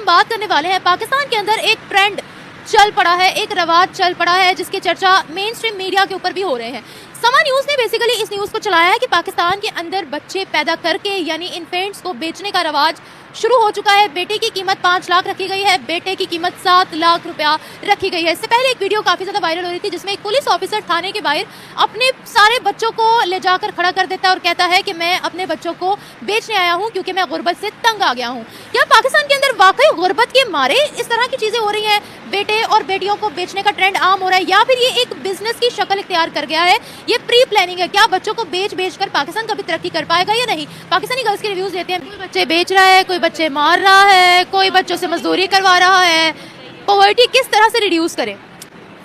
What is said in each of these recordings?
हम बात करने वाले हैं, पाकिस्तान के अंदर एक ट्रेंड चल पड़ा है, एक रवाज चल पड़ा है जिसकी चर्चा मेन स्ट्रीम मीडिया के ऊपर भी हो रहे हैं। समा न्यूज़ ने बेसिकली इस न्यूज़ को चलाया है कि पाकिस्तान के अंदर बच्चे पैदा करके यानी इन्फेंट्स को बेचने का रवाज शुरू हो चुका है। बेटे की कीमत 5 लाख रखी गई है, बेटे की कीमत 7 लाख रुपया रखी गई है। इससे पहले एक वीडियो काफ़ी ज़्यादा वायरल हो रही थी जिसमें एक पुलिस ऑफिसर थाने के बाहर अपने सारे बच्चों को ले जाकर खड़ा कर देता है और कहता है कि मैं अपने बच्चों को बेचने आया हूँ क्योंकि मैं गुर्बत से तंग आ गया हूँ। क्या पाकिस्तान के अंदर वाकई गुर्बत के मारे इस तरह की चीज़ें हो रही हैं, बेटे और बेटियों को बेचने का ट्रेंड आम हो रहा है, या फिर ये एक बिजनेस की शक्ल इख्तियार कर गया है, ये प्री प्लानिंग है? क्या बच्चों को बेच कर पाकिस्तान कभी तरक्की कर पाएगा या नहीं? पाकिस्तानी गर्ल्स के रिव्यूज लेते हैं, कोई बच्चे बेच रहा है, कोई बच्चे मार रहा है, कोई बच्चों से मजदूरी करवा रहा है। पॉवर्टी किस तरह से रिड्यूस करें?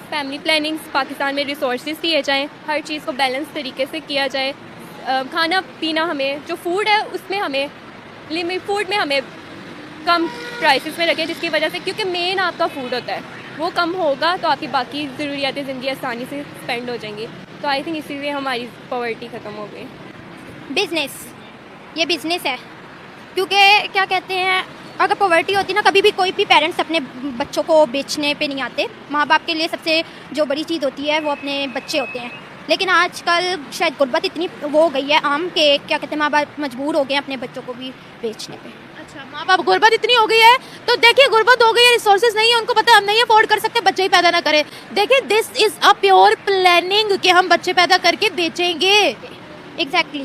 फैमिली प्लानिंग्स पाकिस्तान में रिसोर्सेज दिए जाएं, हर चीज़ को बैलेंस तरीके से किया जाए। खाना पीना, हमें जो फूड है उसमें हमें लिमिट, फूड में हमें कम प्राइसेस में रखें, जिसकी वजह से, क्योंकि मेन आपका फूड होता है, वो कम होगा तो आपकी बाकी ज़रूरियात ज़िंदगी आसानी से स्पेंड हो जाएंगी। तो आई थिंक इसीलिए हमारी पॉवर्टी ख़त्म हो गई। बिजनेस, ये बिजनेस है, क्योंकि क्या कहते हैं, अगर पॉवर्टी होती ना, कभी भी कोई भी पेरेंट्स अपने बच्चों को बेचने पे नहीं आते। माँ बाप के लिए सबसे जो बड़ी चीज़ होती है वो अपने बच्चे होते हैं। लेकिन आजकल शायद गुर्बत इतनी वो हो गई है आम के, क्या कहते हैं, माँ बाप मजबूर हो गए हैं अपने बच्चों को भी बेचने पे। अच्छा, माँ बाप, गुर्बत इतनी हो गई है तो देखिए, गुर्बत हो गई है, रिसोर्सेज नहीं है, उनको पता है हम नहीं अफोर्ड कर सकते, बच्चे ही पैदा ना करें। देखिए, this is a pure planning कि हम बच्चे पैदा करके बेचेंगे। एग्जैक्टली।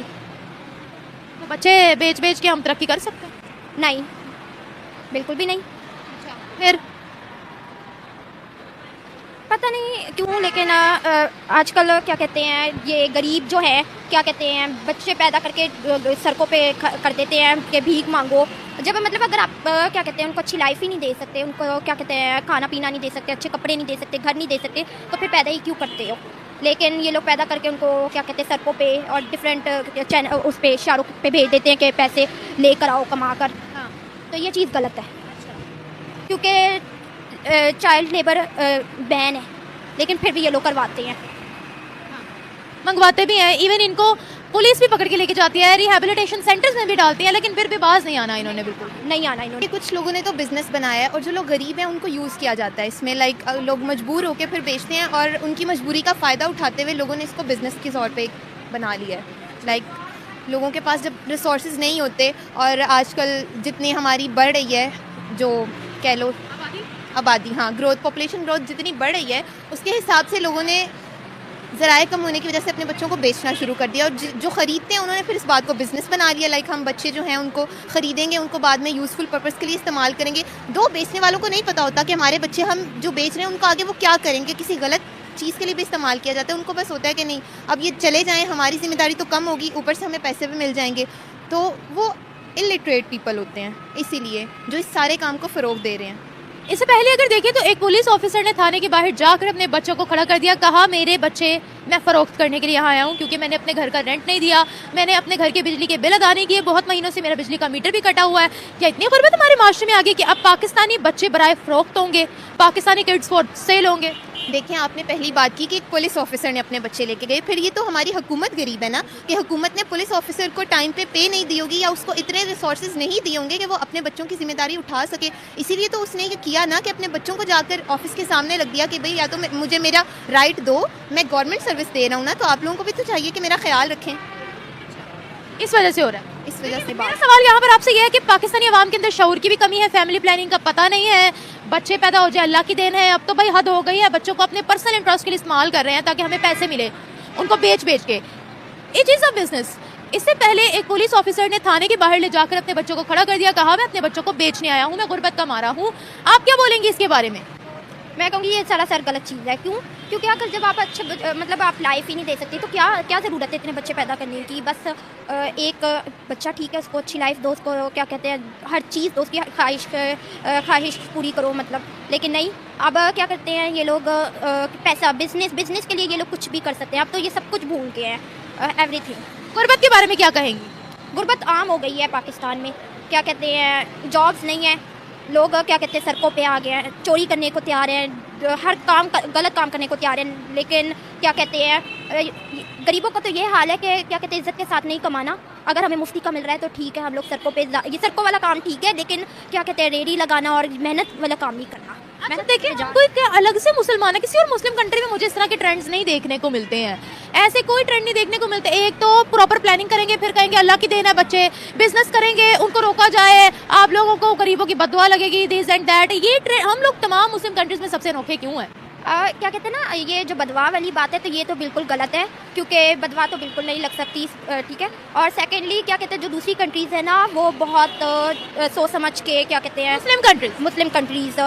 तो बच्चे बेच के हम तरक्की कर सकते हैं? नहीं, बिल्कुल भी नहीं। फिर पता नहीं क्यों, लेकिन आजकल क्या कहते हैं, ये गरीब जो है, क्या कहते हैं, बच्चे पैदा करके सड़कों पे कर देते हैं कि भीख मांगो। जब मतलब अगर आप क्या कहते हैं, उनको अच्छी लाइफ ही नहीं दे सकते, उनको क्या कहते हैं, खाना पीना नहीं दे सकते, अच्छे कपड़े नहीं दे सकते, घर नहीं दे सकते, तो फिर पैदा ही क्यों करते हो? लेकिन ये लोग पैदा करके उनको क्या कहते हैं, सड़कों पे और डिफरेंट चैनल उस पर शाहरुख पे भेज देते हैं कि पैसे लेकर आओ कमा कर। हाँ, तो ये चीज़ गलत है, क्योंकि चाइल्ड लेबर बैन है, लेकिन फिर भी ये लोग करवाते हैं, मंगवाते भी हैं। इवन इनको पुलिस भी पकड़ के लेके जाती है, रिहैबिलिटेशन सेंटर्स में भी डालती है, लेकिन फिर भी बाज नहीं आना इन्होंने, बिल्कुल नहीं आना इन्होंने। कुछ लोगों ने तो बिज़नेस बनाया है और जो लोग गरीब हैं उनको यूज़ किया जाता है इसमें। लाइक लोग मजबूर होकर फिर बेचते हैं और उनकी मजबूरी का फ़ायदा उठाते हुए लोगों ने इसको बिज़नेस के तौर पे बना लिया है। लाइक लोगों के पास जब रिसोर्सेज नहीं होते, और आजकल जितनी हमारी बढ़ रही है, जो कह लो आबादी, हाँ, ग्रोथ, पॉपुलेशन ग्रोथ जितनी बढ़ रही है, उसके हिसाब से लोगों ने ज़राए कम होने की वजह से अपने बच्चों को बेचना शुरू कर दिया। और जो ख़रीदते हैं उन्होंने फिर इस बात को बिज़नेस बना लिया। लाइक हम बच्चे जो हैं उनको ख़रीदेंगे, उनको बाद में यूज़फुल पर्पज़ के लिए इस्तेमाल करेंगे। दो बेचने वालों को नहीं पता होता कि हमारे बच्चे हम जो बेच रहे हैं उनको आगे वो क्या करेंगे, किसी गलत चीज़ के लिए भी इस्तेमाल किया जाता है। उनको बस होता है कि नहीं, अब ये चले जाएँ, हमारी जिम्मेदारी तो कम होगी, ऊपर से हमें पैसे भी मिल जाएंगे। तो वो इलिटरेट पीपल होते हैं, इसीलिए जो इस सारे काम को फ़रोग दे रहे हैं। इससे पहले अगर देखें तो एक पुलिस ऑफिसर ने थाने के बाहर जाकर अपने बच्चों को खड़ा कर दिया, कहा मेरे बच्चे मैं फ़रोख्त करने के लिए यहाँ आया हूँ क्योंकि मैंने अपने घर का रेंट नहीं दिया, मैंने अपने घर के बिजली के बिल अदा नहीं किए, बहुत महीनों से मेरा बिजली का मीटर भी कटा हुआ है। क्या इतनी गुर्बत हमारे माशरे में आ गई कि अब पाकिस्तानी बच्चे बराए फ़रोख्त होंगे, पाकिस्तानी किड्स फॉर सेल होंगे? देखिए, आपने पहली बात की कि एक पुलिस ऑफिसर ने अपने बच्चे लेके गए, फिर ये तो हमारी हुकूमत गरीब है ना, कि हुकूमत ने पुलिस ऑफिसर को टाइम पे नहीं दी होगी, या उसको इतने रिसोर्सेज नहीं दिए होंगे कि वो अपने बच्चों की जिम्मेदारी उठा सके। इसीलिए तो उसने ये किया ना कि अपने बच्चों को जाकर ऑफिस के सामने रख दिया कि भाई या तो मुझे मेरा राइट दो, मैं गवर्नमेंट सर्विस दे रहा हूँ ना, तो आप लोगों को भी तो चाहिए कि मेरा ख्याल रखें। इस वजह से हो रहा है। इस वजह से मेरा सवाल यहाँ पर आपसे यह है कि पाकिस्तानी अवाम के अंदर शऊर की भी कमी है, फैमिली प्लानिंग का पता नहीं है, बच्चे पैदा हो जाए अल्लाह की देन है, अब तो भाई हद हो गई है, बच्चों को अपने पर्सनल इंटरेस्ट के लिए इस्तेमाल कर रहे हैं ताकि हमें पैसे मिले, उनको बेच के। It is a business. इससे पहले एक पुलिस ऑफिसर ने थाने के बाहर ले जाकर अपने बच्चों को खड़ा कर दिया, कहा मैं अपने बच्चों को बेचने आया हूँ, मैं गुर्बत का मारा हूँ। आप क्या बोलेंगे इसके बारे में? मैं कहूँगी ये सरासर गलत चीज़ है। क्यों? क्योंकि अगर जब आप अच्छे मतलब आप लाइफ ही नहीं दे सकती तो क्या ज़रूरत है इतने बच्चे पैदा करने की? बस एक बच्चा ठीक है, उसको अच्छी लाइफ दो, उसको क्या कहते हैं, हर चीज़ दो, उसकी ख्वाहिश पूरी करो मतलब। लेकिन नहीं, अब क्या करते हैं ये लोग, पैसा, बिजनेस के लिए ये लोग कुछ भी कर सकते हैं। अब तो ये सब कुछ भूल गए हैं, एवरीथिंग। गुर्बत के बारे में क्या कहेंगी? गुर्बत आम हो गई है पाकिस्तान में। क्या कहते हैं, जॉब्स नहीं है, लोग क्या कहते हैं सड़कों पे आ गए हैं, चोरी करने को तैयार हैं, हर काम गलत काम करने को तैयार हैं। लेकिन क्या कहते हैं, गरीबों का तो ये हाल है कि क्या कहते हैं, इज़्ज़त के साथ नहीं कमाना, अगर हमें मुफ्ती का मिल रहा है तो ठीक है, हम लोग सड़कों पे ये सड़कों वाला काम ठीक है, लेकिन क्या कहते हैं रेडी लगाना और मेहनत वाला काम नहीं करना। अच्छा देखिए, कोई क्या अलग से मुसलमान है, किसी और मुस्लिम कंट्री में मुझे इस तरह के ट्रेंड्स नहीं देखने को मिलते हैं। ऐसे कोई ट्रेंड नहीं देखने को मिलते। एक तो प्रॉपर प्लानिंग करेंगे, फिर कहेंगे अल्लाह की देन है, बच्चे बिजनेस करेंगे, उनको रोका जाए, आप लोगों को गरीबों की बददुआ लगेगी, दिस एंड दैट। ये ट्रेंड हम लोग तमाम मुस्लिम कंट्रीज में सबसे अनोखे क्यों है? क्या कहते हैं ना, ये जो बदवा वाली बात है तो ये तो बिल्कुल गलत है, क्योंकि बदवा तो बिल्कुल नहीं लग सकती, ठीक है। और सेकेंडली क्या कहते हैं, जो दूसरी कंट्रीज़ है ना वो बहुत सोच समझ के क्या कहते हैं, मुस्लिम कंट्रीज़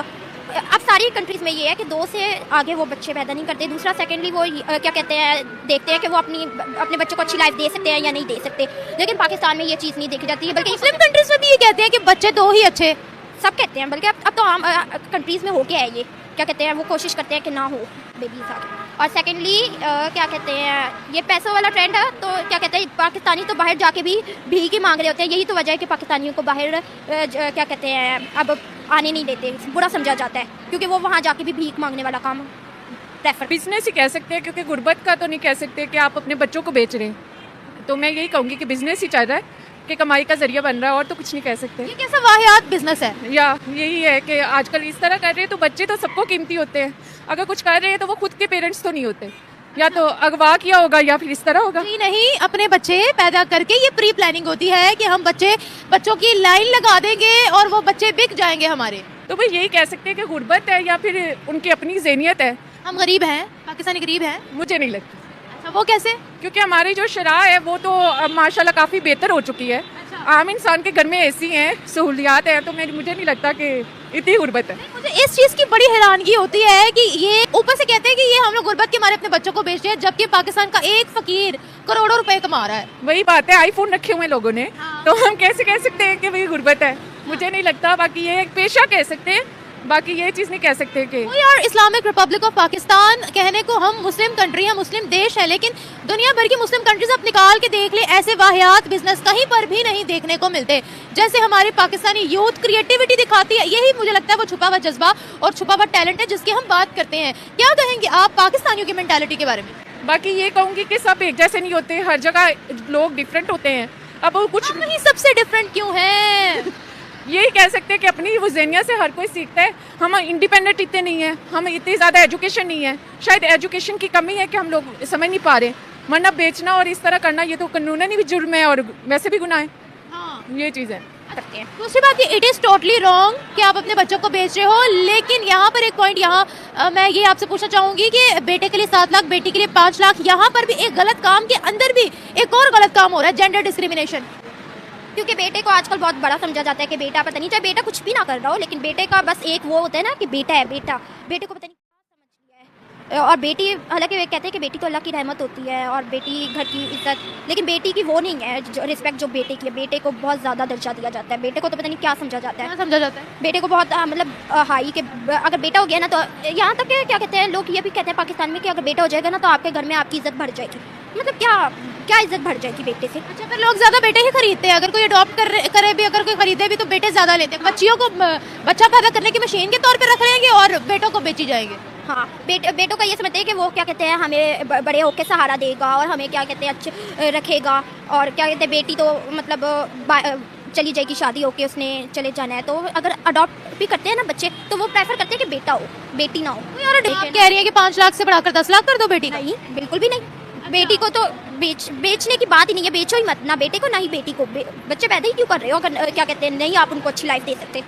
अब सारी कंट्रीज़ में ये है कि 2 से आगे वो बच्चे पैदा नहीं करते। दूसरा सेकेंडली वो क्या कहते हैं देखते हैं कि वो अपने बच्चों को अच्छी लाइफ दे सकते हैं या नहीं दे सकते, लेकिन पाकिस्तान में ये चीज़ नहीं देखी जाती है। बल्कि मुस्लिम कंट्रीज में भी ये कहते हैं कि बच्चे 2 ही अच्छे, सब कहते हैं, बल्कि अब तो आम कंट्रीज़ में हो गया है ये, क्या कहते हैं वो कोशिश करते हैं कि ना हो बेबीज़ आगे। और सेकेंडली क्या कहते हैं ये पैसों वाला ट्रेंड है, तो क्या कहते हैं पाकिस्तानी तो बाहर जाके भी भीख ही मांग रहे होते हैं। यही तो वजह है कि पाकिस्तानियों को बाहर क्या कहते हैं अब आने नहीं देते, बुरा समझा जाता है, क्योंकि वो वहाँ जाके भी भीख मांगने वाला काम प्रेफर। बिजनेस ही कह सकते हैं, क्योंकि गुर्बत का तो नहीं कह सकते कि आप अपने बच्चों को बेच रहे हैं। तो मैं यही कहूँगी कि बिजनेस ही चल रहा है, कि कमाई का जरिया बन रहा है, और तो कुछ नहीं कह सकते। ये कैसा वाहियात बिजनेस है? या यही है कि आजकल इस तरह कर रहे हैं, तो बच्चे तो सबको कीमती होते हैं। अगर कुछ कर रहे हैं तो वो खुद के पेरेंट्स तो नहीं होते, या तो अगवा किया होगा या फिर इस तरह होगा। जी नहीं, अपने बच्चे पैदा करके ये प्री प्लानिंग होती है कि हम बच्चों की लाइन लगा देंगे और वो बच्चे बिक जाएंगे हमारे। तो भाई यही कह सकते हैं कि गुर्बत है या फिर उनकी अपनी ज़हनियत है। हम गरीब हैं, पाकिस्तानी गरीब हैं? मुझे नहीं लगता। अच्छा, वो कैसे? क्योंकि हमारी जो शराह है वो तो अब माशाल्लाह काफ़ी बेहतर हो चुकी है। आम इंसान के घर में एसी हैं, सहूलियात हैं, तो मुझे नहीं लगता कि इतनी गुर्बत है। मुझे इस चीज़ की बड़ी हैरानगी होती है कि ये ऊपर से कहते हैं कि ये हम लोग गुर्बत के मारे अपने बच्चों को बेच रहे हैं, जबकि पाकिस्तान का एक फकीर करोड़ों रुपए कमा रहा है। वही बात है, आईफोन रखे हुए लोगों ने, तो हम कैसे कह सकते हैं कि वही गुर्बत है? मुझे नहीं लगता। बाकी ये एक पेशा कह सकते हैं, बाकी ये चीज़ नहीं कह सकते कि यार इस्लामिक रिपब्लिक ऑफ पाकिस्तान कहने को हम मुस्लिम कंट्री है, मुस्लिम देश है, लेकिन दुनिया भर की मुस्लिम कंट्रीज आप निकाल के देख ले, ऐसे वाहियात बिजनेस कहीं पर भी नहीं देखने को मिलते जैसे हमारी पाकिस्तानी यूथ क्रिएटिविटी दिखाती है। यही मुझे लगता है वो छुपा हुआ जज्बा और छुपा हुआ टैलेंट है जिसकी हम बात करते हैं। क्या कहेंगे आप पाकिस्तानियों की मेंटालिटी के बारे में? बाकी ये कहूँगी कि सब एक जैसे नहीं होते, हर जगह लोग डिफरेंट होते हैं। अब वो कुछ नहीं, सबसे डिफरेंट क्यों है? यही कह सकते हैं कि अपनी वो ज़हनियत से हर कोई सीखता है। हम इंडिपेंडेंट इतने नहीं हैं, हम इतनी ज़्यादा एजुकेशन नहीं है, शायद एजुकेशन की कमी है कि हम लोग समझ नहीं पा रहे। वरना बेचना और इस तरह करना ये तो कानूनन भी जुर्म है और वैसे भी गुनाह है। हाँ, ये चीज़ है। दूसरी बात ये इट इज़ टोटली रॉन्ग कि आप अपने बच्चों को बेच रहे हो, लेकिन यहाँ पर एक पॉइंट मैं ये आपसे पूछना चाहूँगी कि बेटे के लिए 7 लाख, बेटी के लिए 5 लाख, यहाँ पर भी एक गलत काम के अंदर भी एक और गलत काम हो रहा है, जेंडर डिस्क्रिमिनेशन। क्योंकि बेटे को आजकल बहुत बड़ा समझा जाता है कि बेटा पता नहीं, चाहे बेटा कुछ भी ना कर रहा हो, लेकिन बेटे का बस एक वो होता है ना कि बेटा है, बेटे को पता नहीं समझ लिया है। और बेटी, हालांकि वे कहते हैं कि बेटी तो अल्लाह की रहमत होती है और बेटी घर की इज्जत, लेकिन बेटी की वो नहीं है जो रिस्पेक्ट जो बेटे की है। बेटे को बहुत ज़्यादा दर्जा दिया जाता है, बेटे को तो पता नहीं क्या समझा जाता है। समझा जाता है बेटे को बहुत मतलब हाई के, अगर बेटा हो गया ना तो यहाँ तक क्या कहते हैं लोग, ये भी कहते हैं पाकिस्तान में कि अगर बेटा हो जाएगा ना तो आपके घर में आपकी इज्जत बढ़ जाएगी। मतलब क्या इज्जत बढ़ जाएगी बेटे से? अच्छा, फिर लोग ज्यादा बेटे ही खरीदते हैं। अगर कोई अडॉप्ट करे भी, अगर कोई खरीदे भी तो बेटे ज्यादा लेते हैं। बच्चियों को बच्चा पैदा करने की मशीन के तौर पे रख लेंगे और बेटों को बेची जाएंगे। हाँ, बेटों का ये समझते हैं कि वो क्या कहते हैं हमें बड़े होकर सहारा देगा और हमें क्या कहते हैं अच्छे रखेगा, और क्या कहते हैं बेटी तो मतलब चली जाएगी शादी होके, उसने चले जाना है। तो अगर अडॉप्ट भी करते हैं ना बच्चे तो वो प्रेफर करते हैं कि बेटा हो, बेटी ना हो। यार आप कह रही है कि 5 लाख से बढ़ाकर 10 लाख कर दो बेटी का? नहीं, बिल्कुल भी नहीं। बेटी को तो बेचने की बात ही नहीं है, बेचो ही मत, ना बेटे को ना ही बेटी को। बच्चे पैदा ही क्यों कर रहे हो अगर क्या कहते हैं नहीं आप उनको अच्छी लाइफ दे सकते?